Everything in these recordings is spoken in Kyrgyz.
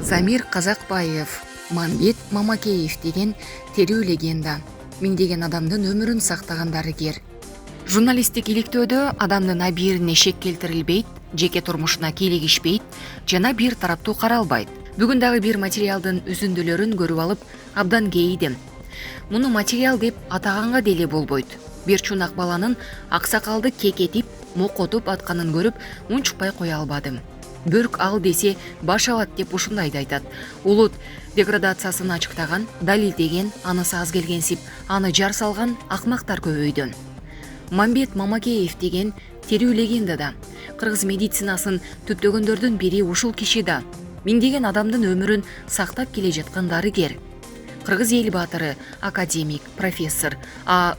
Замир Казакбаев, Манбет Мамакеев деген терүү легенда. Миңдеген адамдын өмүрүн сактаган дарыгер. Журналисттик иликтөөдө адамдын абийирине шек келтирилбейт, жеке турмушуна кийлигишпейт жана бир тараптуу каралбайт. Бүгүн дагы бир материалдын үзүндүлөрүн көрүп алып, абдан кейидим. Муну материал деп атаганга деле болбойт. Бир чунак баланын аксакалды кекетип, мокотуп атканын көрүп, унчукпай кое албадым. Бөрк ал десе баш алат деп ушундайды айтат. Улут деградациясын ачыктаган, далилдеген, анысы аз келгенсип, аны жар салган акмактар көбөйдү. Манбет Мамакеев деген терүү легендада. Кыргыз медицинасын түптөгөндөрдүн бири ушул киши да. Миңдеген адамдын өмүрүн сактап келе жаткан дарыгер. Кыргыз эл баатыры, академик, профессор,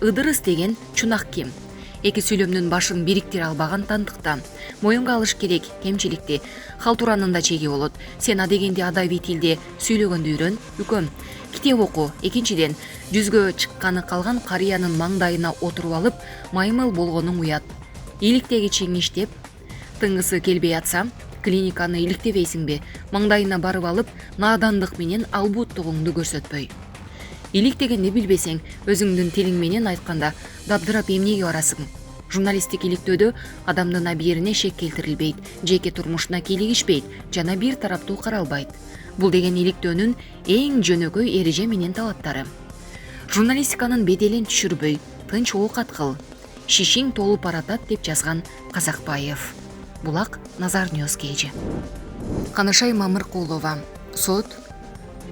Ыдырыс деген чунак ким? Эки сүйлөмдүн башын бириктире албаган тандыкта. Моюнга алыш керек кемчиликти. Халтуранын да чеги болот. Сен адегенде адабий тилде сүйлөгөндү үйрөн, үкөм. Китеп оку. Экинчиден, жүзгө чыкканы калган карыянын маңдайына отуруп алып, маймыл болгонуң уят. Иликтеги чеңиштеп, тыңгысы келбей атса, клиниканы иликтебейсиңби? Маңдайына барып алып, наадандык менен албуттугуңду көрсөтпөй. Иликтегенди билбесең, өзүңдүн тилиң менен айтканда дабдырап эмнеге барасың? Журналисттик иликтөөдө адамдын абийирине шек келтирилбейт, жеке турмушуна кийлигишпейт жана бир тараптуу каралбайт. Бул деген иликтөөнүн эң жөнөкөй эреже менен талаптары. Журналистиканын беделин түшүрбөй, тынч оокат кыл. Шишиң толуп баратат деп жазган Казакбаев. Булак Назар Ньюс Кейджи. Канышай Мамыркулова. Сот,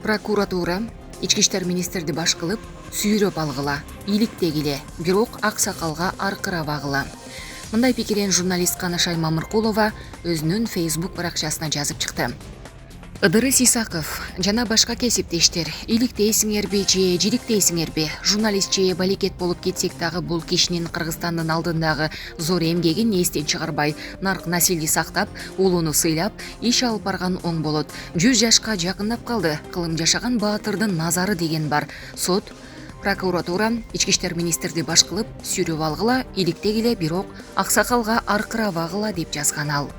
прокуратура, Ички иштер министрди баш кылып, сүйрөп алгыла, иликтегиле, бирок аксакалга аркырабагыла. Мындай пикирин журналист Канышай Мамыркулова өзүнүн Facebook баракчасына жазып чыкты. Ыдырыс Исаков жана башка кесиптештер, иликтейсиңерби же жириктейсиңерби, журналист же балекет болуп кетсек дагы бул кишинин Кыргызстандын алдындагы зор эмгегин эстен чыгарбай, нарк насилди сактап, улууну сыйлап, иш алып барган оң болот. 100 жашка жакындап калды, кылым жашаган баатырдын назары деген бар. Сот, прокуратура, Ички иштер министрди баш кылып, сүйрөп алгыла, иликтегиле, бирок аксакалга аркырабагыла деп жазган ал.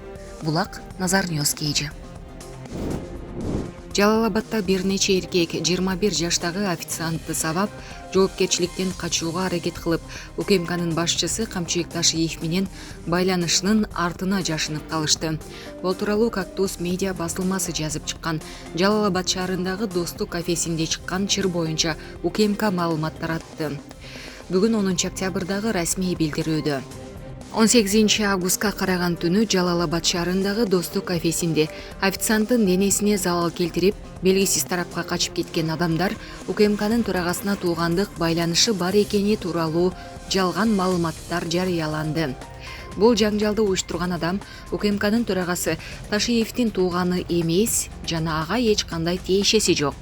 Булак Назар Ньюс Кейджи. Жалал-Абадта бир нече эркек 21 жаштагы официантты сабап, жоопкерчиликтен качууга аракет кылып, УКМКнын башчысы Камчыбек Ташиев менен байланышынын артына жашынып калышты. Бул тууралуу Кактус медиа басылмасы жазып чыккан. Жалал-Абад шаарындагы Достук кафесинде чыккан чыр боюнча УКМК маалымат таратты. Бүгүн 10 октябрдагы расмий билдирүүдө 18 августка караган түнү Жалал-Абад шаарындагы Достук кафесинде официанттын денесине залал келтирип, белгисиз тарапка качып кеткен адамдар УКМКнын төрагасына туугандык байланышы бар экени тууралуу жалган маалыматтар жарыяланды. Бул жаңжалды уюштурган адам УКМКнын төрагасы Ташиевдин тууганы эмес жана ага эч кандай тиешеси жок.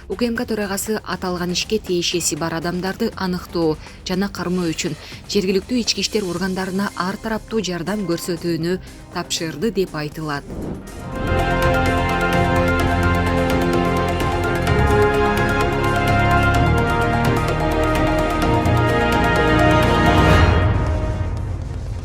УКМК төрагасы аталган ишке тиешеси бар адамдарды аныктоо жана кармоо үчүн жергиликтүү ички иштер органдарына ар тараптуу жардам көрсөтүүнү тапшырды деп айтылат.